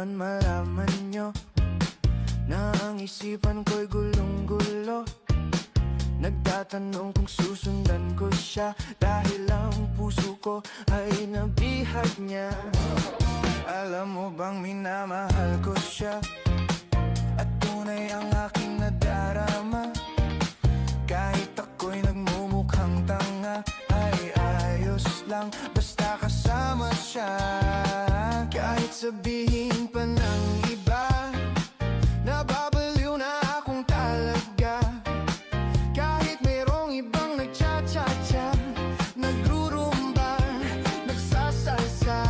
naman malaman nyo na ang isipan ko'y gulong-gulo. Nagtatanong kung susundan ko siya dahil ang puso ko ay nabihag niya. Alam mo bang minamahal ko siya at tunay ang aking nadarama. Kahit ako'y nagmumukhang tanga, ay ayos lang basta kasama siya. Kahit sabihin pa ng iba, nababaliw na akong talaga. Kahit mayroong ibang nagcha-cha-cha, nagrurumba, nagsasalsa.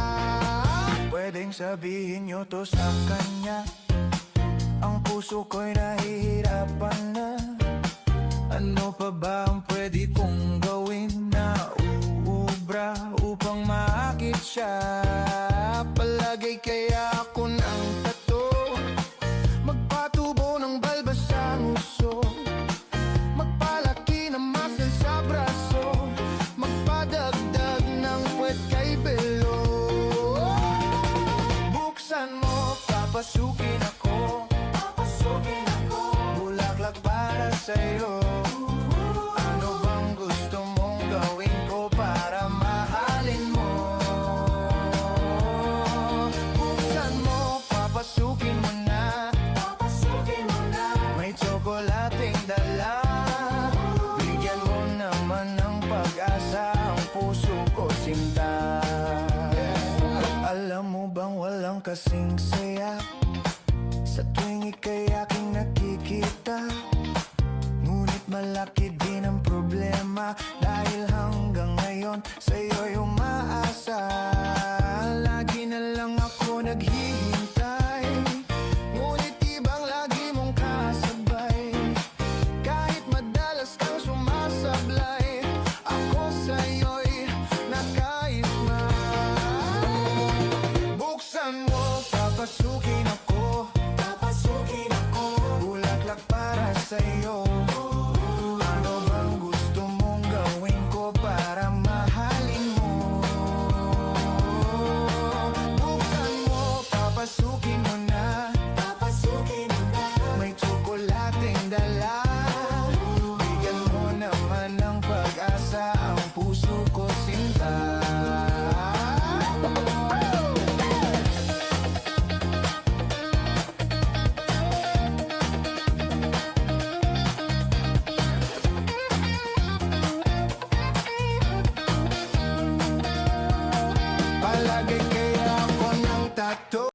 Pwedeng sabihin nyo to sa kanya, ang puso ko'y nahihirapan na. Ano pa ba ang pwede kong gawin na uubra upang maakit siya? Palagay kaya ako ng tato, magpatubo ng balbas sa nguso, magpalaki ng muscle sa braso, magpadagdag ng puwet kay belo. Buksan mo, papasukin ako, bulaklak para sa'yo. Ano bang gusto mong gawin ko para mahalin mo? Buksan mo, papasukin mo na, may tsokolating dala. Bigyan mo naman ng pag-asa ang puso ko, sinta. Alam mo bang walang kasing saya sa tuwing ika'y aking nakikita? Ngunit malaki din ang problema dahil hanggang ngayon sa'yo'y umaasa. Lagi na lang ako naghihintay, ngunit ibang lagi mong kasabay. Kahit madalas kang sumasablay, ako sa'yo'y nakaisma. Buksan mo, papasukin ako, bulaklak para sa'yo. Ano bang gusto mong gawin ko para mahalin mo? Buksan mo, papasukin mo na, may tsokolating dala. Bigyan mo naman ng pag-asa ang puso ko, sinta. Palagay kaya ako ng tato.